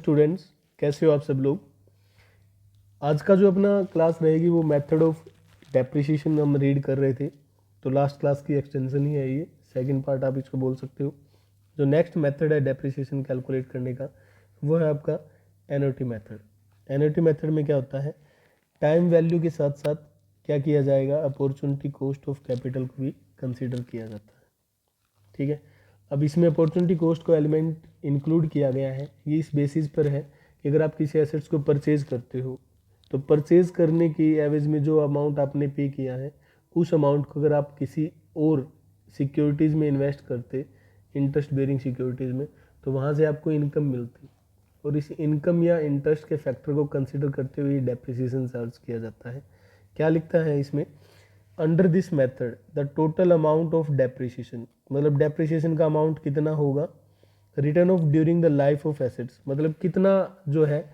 Students, कैसे हो आप सब लोग। आज का जो अपना क्लास रहेगी वो मेथड ऑफ डेप्रिसिएशन हम रीड कर रहे थे, तो लास्ट क्लास की एक्सटेंशन ही है ये, सेकंड पार्ट आप इसको बोल सकते हो। जो नेक्स्ट मेथड है डेप्रिसिएशन कैलकुलेट करने का वो है आपका एनओटी मेथड। एनओटी मेथड में क्या होता है, टाइम वैल्यू के साथ साथ क्या किया जाएगा, अपॉर्चुनिटी कॉस्ट ऑफ कैपिटल को भी कंसिडर किया जाता है। ठीक है, अब इसमें अपॉर्चुनिटी कॉस्ट को एलिमेंट इंक्लूड किया गया है। ये इस बेसिस पर है कि अगर आप किसी एसेट्स को परचेज करते हो तो परचेज करने की एवज में जो अमाउंट आपने पे किया है उस अमाउंट को अगर आप किसी और सिक्योरिटीज़ में इन्वेस्ट करते, इंटरेस्ट बेरिंग सिक्योरिटीज़ में, तो वहाँ से आपको इनकम मिलती, और इस इनकम या इंटरेस्ट के फैक्टर को कंसिडर करते हुए डेप्रिसिएशन चार्ज किया जाता है। क्या लिखता है इसमें, under this method the total amount of depreciation, मतलब डेप्रिसिएशन का अमाउंट कितना होगा, return of during the life of assets, मतलब कितना जो है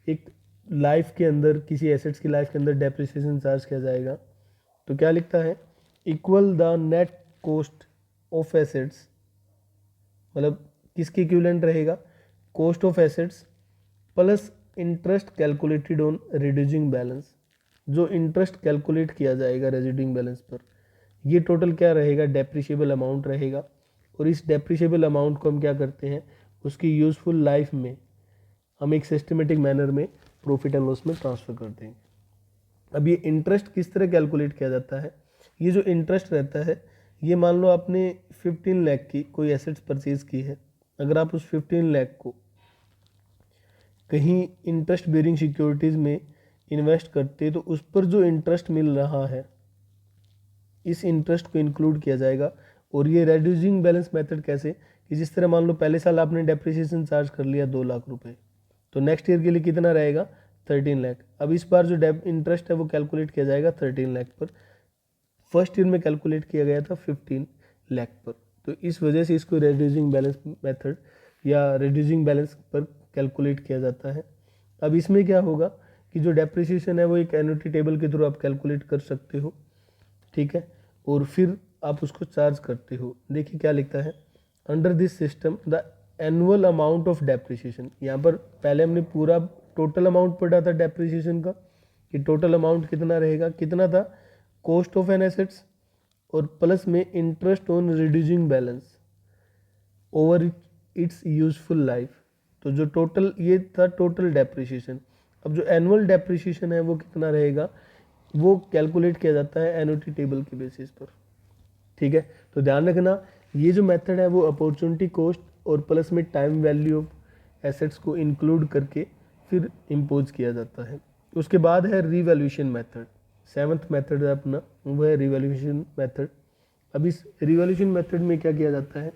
एक लाइफ के अंदर, किसी एसेट्स की लाइफ के अंदर डेप्रिसिएशन चार्ज किया जाएगा। तो क्या लिखता है, equal the net cost of assets, मतलब किसके इक्विवेलेंट रहेगा, cost of assets plus interest calculated on reducing balance, जो इंटरेस्ट कैलकुलेट किया जाएगा रेजिडिंग बैलेंस पर, ये टोटल क्या रहेगा, डेप्रिशिएबल अमाउंट रहेगा। और इस डेप्रिशिएबल अमाउंट को हम क्या करते हैं, उसकी यूजफुल लाइफ में हम एक सिस्टमेटिक मैनर में प्रॉफिट एंड लॉस में ट्रांसफ़र कर देंगे। अब ये इंटरेस्ट किस तरह कैलकुलेट किया जाता है, ये जो इंटरेस्ट रहता है, ये मान लो आपने 15 लाख की कोई एसेट्स परचेज की है, अगर आप उस 15 लाख को कहीं इंटरेस्ट बेरिंग सिक्योरिटीज़ में इन्वेस्ट करते तो उस पर जो इंटरेस्ट मिल रहा है इस इंटरेस्ट को इंक्लूड किया जाएगा। और ये रेड्यूसिंग बैलेंस मेथड कैसे, कि जिस तरह मान लो पहले साल आपने डेप्रिसिएशन चार्ज कर लिया 2 लाख रुपए, तो नेक्स्ट ईयर के लिए कितना रहेगा, 13 लाख। अब इस बार जो इंटरेस्ट है वो कैलकुलेट किया जाएगा 13 लाख पर, फर्स्ट ईयर में कैलकुलेट किया गया था 15 लाख पर, तो इस वजह से इसको रेड्यूसिंग बैलेंस मेथड या रेड्यूसिंग बैलेंस पर कैलकुलेट किया जाता है। अब इसमें क्या होगा कि जो डेप्रिसिएशन है वो एक एन्युटी टेबल के थ्रू आप कैलकुलेट कर सकते हो, ठीक है, और फिर आप उसको चार्ज करते हो। देखिए क्या लिखता है, under this system the annual amount of depreciation, यहाँ पर पहले हमने पूरा टोटल अमाउंट पढ़ा था डेप्रिसिएशन का, कि टोटल अमाउंट कितना रहेगा, कितना था, कॉस्ट ऑफ एन एसेट्स और प्लस में interest on reducing balance over it's useful life. तो जो टोटल ये था टोटल डेप्रिसिएशन। अब जो एनुअल डेप्रिसिएशन है वो कितना रहेगा, वो कैलकुलेट किया जाता है एन्युटी टेबल के बेसिस पर, ठीक है। तो ध्यान रखना, ये जो मेथड है वो अपॉर्चुनिटी कॉस्ट और प्लस में टाइम वैल्यू ऑफ एसेट्स को इंक्लूड करके फिर इम्पोज किया जाता है। उसके बाद है रिवैल्यूएशन मेथड, 7th मेथड है अपना, वो है रिवैल्यूएशन मेथड। अब इस रिवैल्यूएशन मेथड में क्या किया जाता है,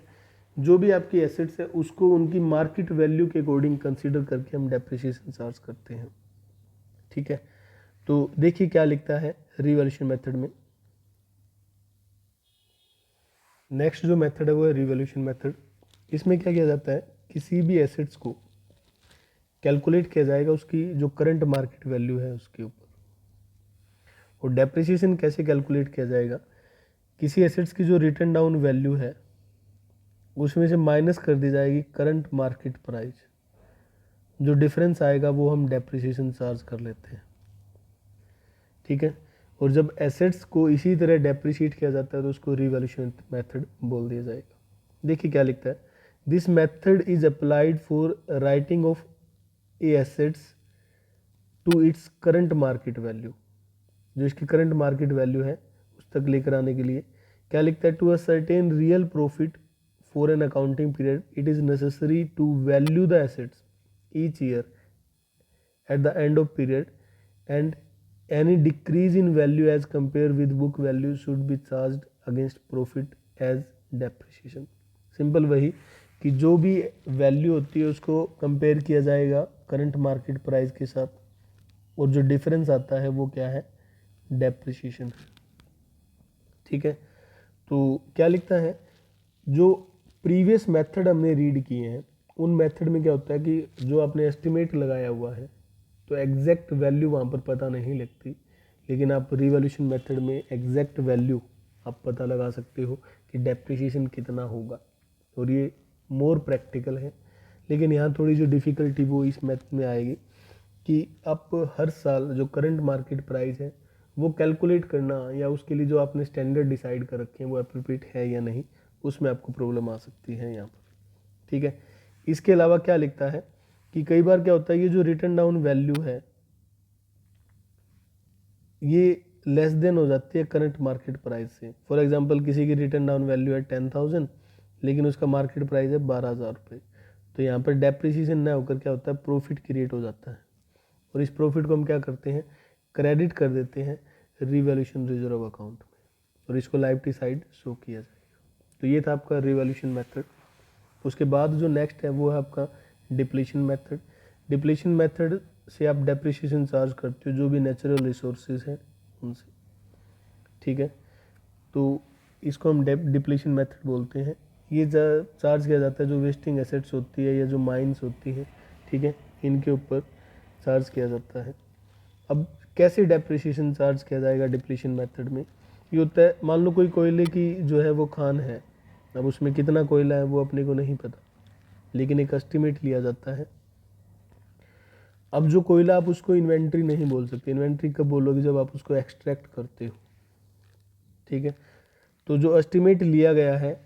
जो भी आपकी एसेट्स है उसको उनकी मार्केट वैल्यू के अकॉर्डिंग कंसीडर करके हम डेप्रिसिएशन चार्ज करते हैं, ठीक है। तो देखिए क्या लिखता है रिवैल्यूएशन मेथड में। नेक्स्ट जो मेथड है वो है रिवैल्यूएशन मेथड। इसमें क्या किया जाता है, किसी भी एसेट्स को कैलकुलेट किया जाएगा उसकी जो करंट मार्केट वैल्यू है उसके ऊपर। और डेप्रिसिएशन कैसे कैलकुलेट किया जाएगा, किसी एसेट्स की जो रिटर्न डाउन वैल्यू है उसमें से माइनस कर दी जाएगी करंट मार्केट प्राइस, जो डिफरेंस आएगा वो हम डेप्रिसिएशन चार्ज कर लेते हैं, ठीक है। और जब एसेट्स को इसी तरह डेप्रिशिएट किया जाता है तो उसको रिवैल्यूएशन मेथड बोल दिया जाएगा। देखिए क्या लिखता है, this method is applied for writing of a assets to its current market value, जो इसकी करंट मार्केट वैल्यू है उस तक लेकर आने के लिए। क्या लिखता है, to a certain real profit for an accounting period it is necessary to value the assets each year at the end of period and any decrease in value as compared with book value should be charged against profit as depreciation। Simple वही कि जो भी value होती है उसको compare किया जाएगा current market price के साथ, और जो डिफरेंस आता है वो क्या है, डेप्रिसिएशन, ठीक है। तो क्या लिखता है, जो प्रीवियस मेथड हमने रीड किए हैं उन मेथड में क्या होता है कि जो आपने एस्टिमेट लगाया हुआ है तो एग्जैक्ट वैल्यू वहाँ पर पता नहीं लगती, लेकिन आप रिवैल्यूएशन मेथड में एग्जैक्ट वैल्यू आप पता लगा सकते हो कि डेप्रिसिएशन कितना होगा, और ये मोर प्रैक्टिकल है। लेकिन यहाँ थोड़ी जो डिफ़िकल्टी वो इस मैथ में आएगी कि आप हर साल जो करंट मार्केट प्राइस है वो कैलकुलेट करना, या उसके लिए जो आपने स्टैंडर्ड डिसाइड कर रखे हैं वो एप्रोप्रिएट है या नहीं, उसमें आपको प्रॉब्लम आ सकती है यहाँ पर। ठीक है, इसके अलावा क्या लिखता है कि कई बार क्या होता है, ये जो रिटर्न डाउन वैल्यू है ये लेस देन हो जाती है करंट मार्केट प्राइस से। फॉर एग्जांपल किसी की रिटर्न डाउन वैल्यू है 10,000 लेकिन उसका मार्केट प्राइस है 12,000 रुपये, तो यहाँ पर डेप्रिसिएशन ना होकर क्या होता है, प्रॉफिट क्रिएट हो जाता है, और इस प्रॉफिट को हम क्या करते हैं, क्रेडिट कर देते हैं रिवैल्यूएशन रिजर्व अकाउंट में, और इसको लायबिलिटी साइड शो किया जाएगा। तो ये था आपका रिवैल्यूएशन मेथड। उसके बाद जो नेक्स्ट है वो है आपका डिप्लीशन मेथड। डिप्लीशन मेथड से आप डेप्रिसिएशन चार्ज करते हो जो भी नेचुरल रिसोर्सेज हैं उनसे। ठीक है, तो इसको हम डिप्लीशन मेथड बोलते हैं। ये चार्ज किया जाता है जो वेस्टिंग एसेट्स होती है या जो माइंस होती है, ठीक है, इनके ऊपर चार्ज किया जाता है। अब कैसे डेप्रिसिएशन चार्ज किया जाएगा डिप्लीशन मेथड में, ये होता है, मान लो कोई कोयले की जो है वो खान है, अब उसमें कितना कोयला है वो अपने को नहीं पता, लेकिन एक एस्टिमेट लिया जाता है। अब जो कोयला आप उसको इन्वेंट्री नहीं बोल सकते, इन्वेंट्री कब बोलोगे, जब आप उसको एक्सट्रैक्ट करते हो। ठीक है, तो जो एस्टिमेट लिया गया है,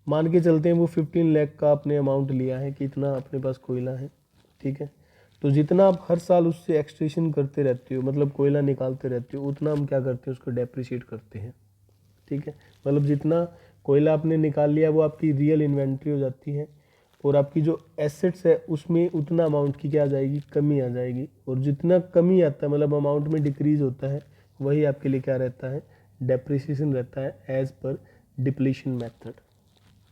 मान के चलते हैं वो 15 लाख का आपने अमाउंट लिया है कि इतना अपने पास कोयला है। ठीक है, तो जितना आप हर साल उससे एक्सट्रैक्शन करते रहते हो, मतलब कोयला निकालते रहते हो, उतना हम क्या करते हैं, उसको डेप्रिशिएट करते हैं। ठीक है, मतलब जितना कोयला आपने निकाल लिया वो आपकी रियल इन्वेंट्री हो जाती है, और आपकी जो एसेट्स है उसमें उतना अमाउंट की क्या आ जाएगी, कमी आ जाएगी, और जितना कमी आता है मतलब अमाउंट में डिक्रीज होता है, वही आपके लिए क्या रहता है, डेप्रिसिएशन रहता है एज पर डिप्लीशन मेथड।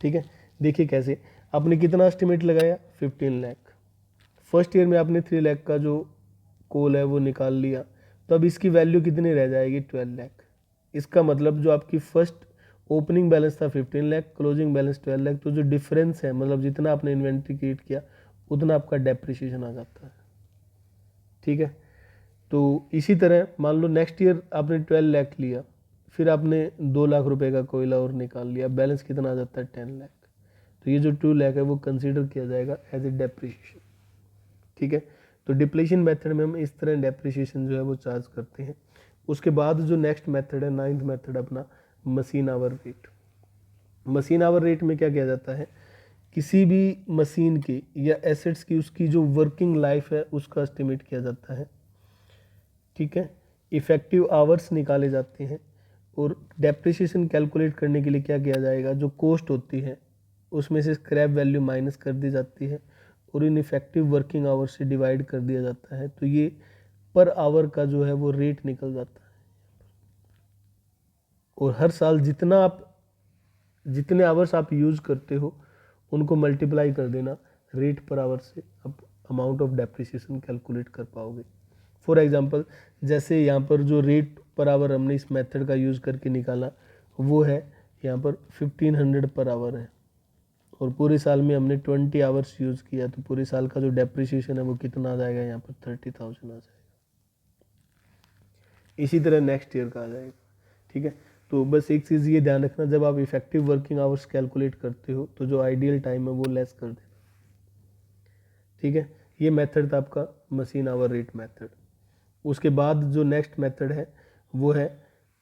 ठीक है, देखिए कैसे, आपने कितना एस्टिमेट लगाया, 15 लाख, फर्स्ट ईयर में आपने 3 लाख का जो कोल है वो निकाल लिया, तो अब इसकी वैल्यू कितनी रह जाएगी, 12 लाख। इसका मतलब जो आपकी फर्स्ट ओपनिंग बैलेंस था 15 लाख, क्लोजिंग बैलेंस 12 लाख, तो जो डिफरेंस है मतलब जितना आपने इन्वेंट्री क्रिएट किया उतना आपका डेप्रिसिएशन आ जाता है। ठीक है, तो इसी तरह मान लो नेक्स्ट ईयर आपने 12 लाख लिया, फिर आपने 2 लाख रुपए का कोयला और निकाल लिया, बैलेंस कितना आ जाता है, 10 लाख। तो ये जो 2 लाख है वो कंसीडर किया जाएगा एज ए डेप्रिसिएशन। ठीक है, तो डिप्लीशन मेथड में हम इस तरह डेप्रिसिएशन जो है वो चार्ज करते हैं। उसके बाद जो नेक्स्ट मेथड है, 9th मेथड अपना, machine hour rate. Machine hour rate में क्या किया जाता है, किसी भी मशीन की या एसेट्स की उसकी जो वर्किंग लाइफ है उसका एस्टिमेट किया जाता है। ठीक है, इफेक्टिव आवर्स निकाले जाते हैं, और डेप्रिसिएशन कैलकुलेट करने के लिए क्या किया जाएगा, जो कॉस्ट होती है उसमें से स्क्रैप वैल्यू माइनस कर दी जाती है, और इन इफेक्टिव वर्किंग आवर से डिवाइड कर दिया जाता है, तो ये पर आवर का जो है वो रेट निकल जाता है। और हर साल जितने आवर्स आप यूज करते हो उनको मल्टीप्लाई कर देना रेट पर आवर से, आप अमाउंट ऑफ डेप्रिसिएशन कैलकुलेट कर पाओगे। फॉर एग्जांपल, जैसे यहाँ पर जो रेट पर आवर हमने इस मेथड का यूज़ करके निकाला वो है यहाँ पर 1500 पर आवर है, और पूरे साल में हमने 20 आवर्स यूज़ किया, तो पूरे साल का जो डेप्रिसिएशन है वो कितना आ जाएगा, यहाँ पर 30,000 आ जाएगा। इसी तरह नेक्स्ट ईयर का आ जाएगा। ठीक है, तो बस एक चीज़ ये ध्यान रखना, जब आप इफेक्टिव वर्किंग आवर्स कैलकुलेट करते हो तो जो आइडियल टाइम है वो लेस कर देना। ठीक है, ये मेथड था आपका मशीन आवर रेट मेथड। उसके बाद जो नेक्स्ट मेथड है वो है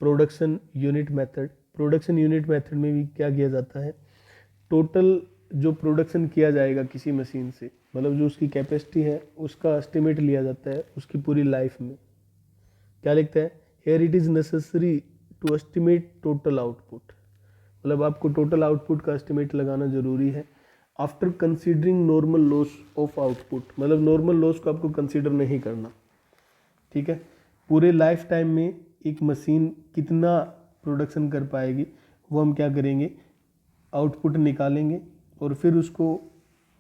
production unit method. Production unit method में भी क्या किया जाता है, टोटल जो प्रोडक्शन किया जाएगा किसी मशीन से, मतलब जो उसकी कैपेसिटी है उसका एस्टिमेट लिया जाता है उसकी पूरी लाइफ में। क्या लिखता है, here it is necessary to estimate total output, मतलब आपको टोटल आउटपुट का एस्टिमेट लगाना जरूरी है after considering normal loss of output, मतलब नॉर्मल लॉस को आपको कंसीडर नहीं करना। ठीक है, पूरे लाइफ टाइम में एक मशीन कितना प्रोडक्शन कर पाएगी वो हम क्या करेंगे, आउटपुट निकालेंगे, और फिर उसको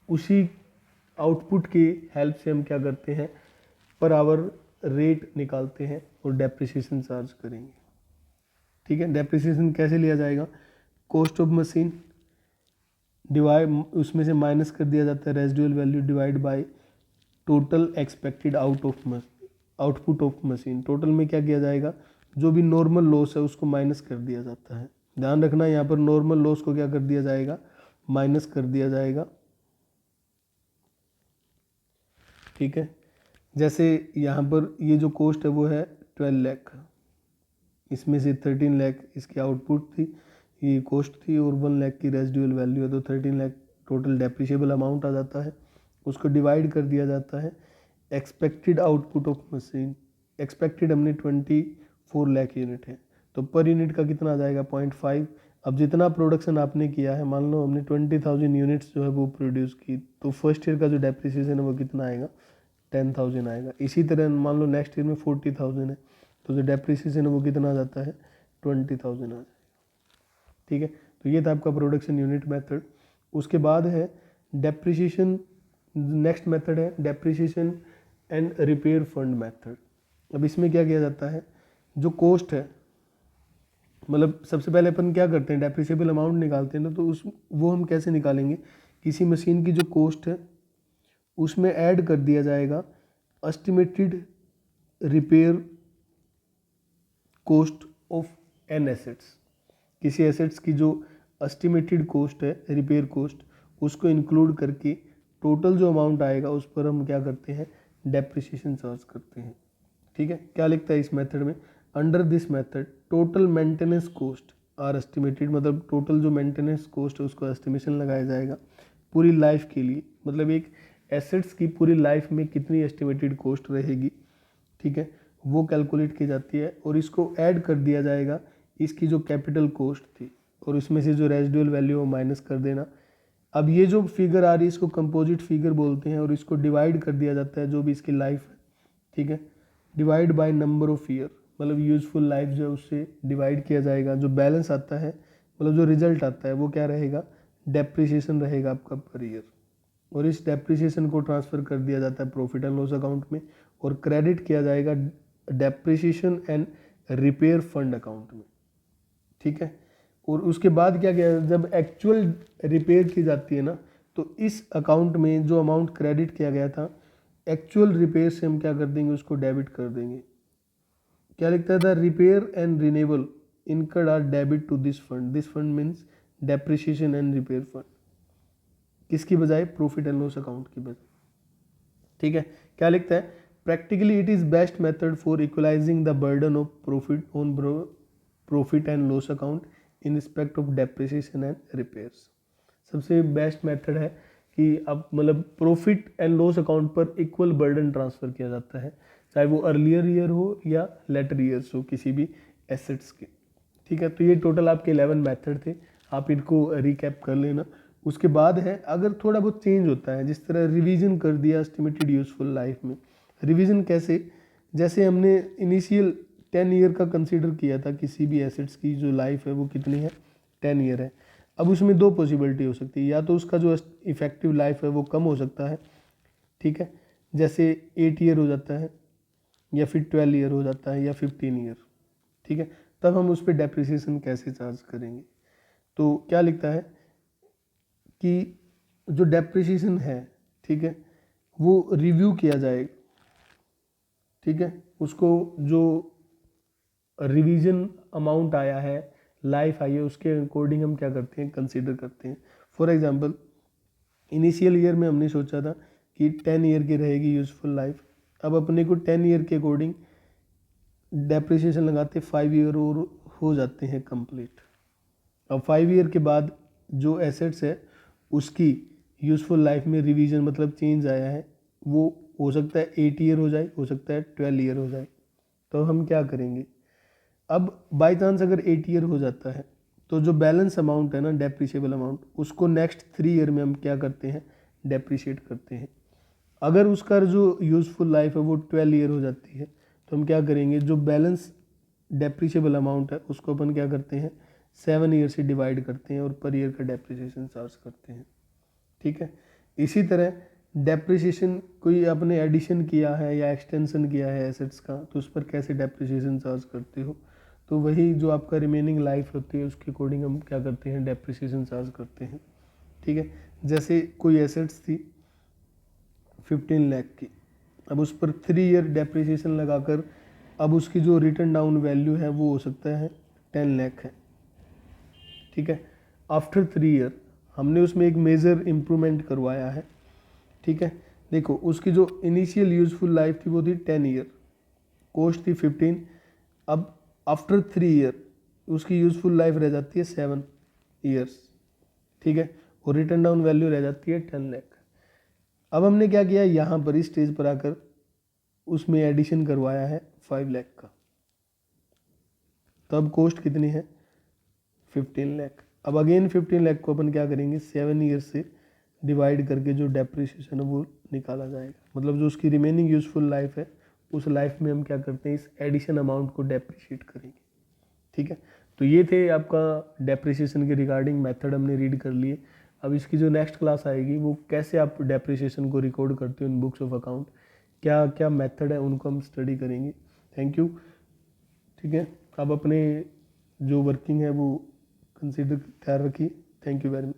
उसी आउटपुट की हेल्प से हम क्या करते हैं, पर आवर रेट निकालते हैं और डेप्रिसिएशन चार्ज करेंगे। ठीक है, डेप्रिसिएशन कैसे लिया जाएगा, कॉस्ट ऑफ मशीन डिवाइड, उसमें से माइनस कर दिया जाता है residual value divide by total expected output of machine. Total में क्या किया जाएगा, जो भी नॉर्मल लॉस है उसको माइनस कर दिया जाता है। ध्यान रखना यहाँ पर नॉर्मल लॉस को क्या कर दिया जाएगा, माइनस कर दिया जाएगा ठीक है। जैसे यहाँ पर ये जो कॉस्ट है वो है 12 लाख, इसमें से 13 लाख इसकी आउटपुट थी, ये कॉस्ट थी, और 1 लाख की रेजिडुअल वैल्यू है, तो 13 लाख टोटल डेप्रिशिएबल अमाउंट आ जाता है। उसको डिवाइड कर दिया जाता है expected output of machine, expected हमने 24 लाख यूनिट है, तो पर यूनिट का कितना आ जाएगा 0.5। अब जितना प्रोडक्शन आपने किया है, मान लो हमने 20,000 यूनिट्स जो है वो प्रोड्यूस की, तो फर्स्ट ईयर का जो डेप्रिसिएशन है वो कितना आएगा 10,000 आएगा। इसी तरह मान लो नेक्स्ट ईयर में 40,000 है, तो जो डेप्रिसिएशन है वो कितना आ जाता है 20,000 आ जाएगा। ठीक है, तो ये था आपका प्रोडक्शन यूनिट मेथड। उसके बाद है डेप्रिसिएशन, नेक्स्ट मेथड है depreciation and repair fund method. अब इसमें क्या किया जाता है, जो कॉस्ट है, मतलब सबसे पहले अपन क्या करते हैं डेप्रिसिएबल अमाउंट निकालते हैं ना, तो वो हम कैसे निकालेंगे, किसी मशीन की जो कॉस्ट है उसमें ऐड कर दिया जाएगा estimated repair cost of an assets. किसी एसेट्स की जो एस्टिमेटेड कॉस्ट है रिपेयर कॉस्ट, उसको इंक्लूड करके टोटल जो अमाउंट आएगा उस पर हम क्या करते हैं डेप्रिसिएशन चार्ज करते हैं। ठीक है, क्या लिखता है इस मेथड में, under this method total maintenance cost are estimated, मतलब टोटल जो मेंटेनेंस कॉस्ट है उसको एस्टिमेशन लगाया जाएगा पूरी लाइफ के लिए, मतलब एक एसेट्स की पूरी लाइफ में कितनी एस्टिमेटेड कॉस्ट रहेगी, ठीक है, वो कैलकुलेट की जाती है, और इसको ऐड कर दिया जाएगा इसकी जो कैपिटल कॉस्ट थी, और उसमें से जो रेजिडुअल वैल्यू वो माइनस कर देना। अब ये जो फिगर आ रही है इसको कंपोजिट फिगर बोलते हैं, और इसको डिवाइड कर दिया जाता है जो भी इसकी लाइफ है, ठीक है, divide by number of year, मतलब यूजफुल लाइफ जो है उससे डिवाइड किया जाएगा। जो बैलेंस आता है, मतलब जो रिजल्ट आता है वो क्या रहेगा, डेप्रिसिएशन रहेगा आपका पर ईयर, और इस डेप्रिसिएशन को ट्रांसफ़र कर दिया जाता है प्रॉफिट एंड लॉस अकाउंट में, और क्रेडिट किया जाएगा depreciation and repair fund account में। ठीक है, और उसके बाद क्या किया, जब एक्चुअल रिपेयर की जाती है ना, तो इस अकाउंट में जो अमाउंट क्रेडिट किया गया था एक्चुअल रिपेयर से हम क्या कर देंगे, उसको डेबिट कर देंगे। क्या लिखता है, the repair and renewal incurred are debit to this fund, this fund means depreciation and repair fund, किसकी बजाय प्रॉफिट एंड लॉस अकाउंट की बजाय। ठीक है, क्या लिखता है, practically it is best method for equalising the burden of profit on profit and loss account in respect of depreciation and repairs. सबसे बेस्ट मेथड है कि अब मतलब प्रॉफिट एंड लॉस अकाउंट पर इक्वल बर्डन ट्रांसफ़र किया जाता है, चाहे वो अर्लियर ईयर हो या लेटर ईयर्स हो किसी भी एसेट्स के। ठीक है, तो ये टोटल आपके 11 मेथड थे, आप इनको रिकैप कर लेना। उसके बाद है अगर थोड़ा बहुत चेंज होता है, जिस तरह रिवीजन कर दिया एस्टिमेटेड यूजफुल लाइफ में। रिवीजन कैसे, जैसे हमने इनिशियल 10 ईयर का कंसीडर किया था, किसी भी एसेट्स की जो लाइफ है वो कितनी है 10 ईयर है। अब उसमें दो पॉसिबिलिटी हो सकती है, या तो उसका जो इफेक्टिव लाइफ है वो कम हो सकता है, ठीक है, जैसे 8 ईयर हो जाता है, या फिर 12 ईयर हो जाता है, या 15 ईयर। ठीक है, तब हम उस पर डेप्रिसिएशन कैसे चार्ज करेंगे। तो क्या लिखता है कि जो डेप्रिसिएशन है, ठीक है, वो रिव्यू किया जाएगा। ठीक है, उसको जो रिवीजन अमाउंट आया है, लाइफ आई है, उसके अकॉर्डिंग हम क्या करते हैं कंसीडर करते हैं। फॉर एग्जांपल इनिशियल ईयर में हमने सोचा था कि 10 ईयर की रहेगी यूजफुल लाइफ, अब अपने को 10 ईयर के अकॉर्डिंग डेप्रिसिएशन लगाते 5 ईयर और हो जाते हैं कंप्लीट। अब 5 ईयर के बाद जो एसेट्स है उसकी यूजफुल लाइफ में रिवीजन मतलब चेंज आया है, वो हो सकता है 8 ईयर हो जाए, हो सकता है 12 ईयर हो जाए। तो हम क्या करेंगे, अब बाई चांस अगर 8 ईयर हो जाता है तो जो बैलेंस अमाउंट है ना डेप्रिशिएबल अमाउंट, उसको नेक्स्ट 3 ईयर में हम क्या करते हैं डेप्रिशिएट करते हैं। अगर उसका जो यूजफुल लाइफ है वो 12 ईयर हो जाती है तो हम क्या करेंगे, जो बैलेंस डेप्रिशिएबल अमाउंट है उसको अपन क्या करते हैं 7 ईयर से डिवाइड करते हैं और पर ईयर का डेप्रिसिएशन चार्ज करते हैं। ठीक है, इसी तरह डेप्रिसिएशन कोई आपने एडिशन किया है या एक्सटेंशन किया है एसेट्स का, तो उस पर कैसे डेप्रिसिएशन चार्ज करते हो, तो वही जो आपका रिमेनिंग लाइफ होती है उसके अकॉर्डिंग हम क्या करते हैं डेप्रिसिएशन चार्ज करते हैं। ठीक है, जैसे कोई एसेट्स थी 15 लाख की, अब उस पर 3 ईयर डेप्रिसिएशन लगाकर अब उसकी जो रिटर्न डाउन वैल्यू है वो हो सकता है 10 लाख है। ठीक है, आफ्टर 3 ईयर हमने उसमें एक मेजर इम्प्रूवमेंट करवाया है। ठीक है, देखो उसकी जो इनिशियल यूजफुल लाइफ थी वो थी 10 ईयर, कॉस्ट थी 15। अब आफ्टर 3 ईयर उसकी यूजफुल लाइफ रह जाती है 7 ईयर्स, ठीक है, और रिटर्न डाउन वैल्यू रह जाती है 10 लाख। अब हमने क्या किया, यहाँ पर इस स्टेज पर आकर उसमें एडिशन करवाया है 5 लाख का, तो अब कॉस्ट कितनी है 15 लाख। अब अगेन 15 लाख को अपन क्या करेंगे 7 ईयर से डिवाइड करके जो डेप्रिसिएशन है वो निकाला जाएगा, मतलब जो उसकी रिमेनिंग यूजफुल लाइफ है उस लाइफ में हम क्या करते हैं इस एडिशन अमाउंट को डेप्रिशिएट करेंगे, ठीक है। तो ये थे आपका डेप्रिसिएशन के रिगार्डिंग मेथड हमने रीड कर लिए। अब इसकी जो नेक्स्ट क्लास आएगी वो कैसे आप डेप्रिसिएशन को रिकॉर्ड करते हो इन बुक्स ऑफ अकाउंट, क्या क्या मेथड है उनको हम स्टडी करेंगे। थैंक यू, ठीक है। अब अपने जो वर्किंग है वो कंसीडर ख्याल रखिए। Thank you very much.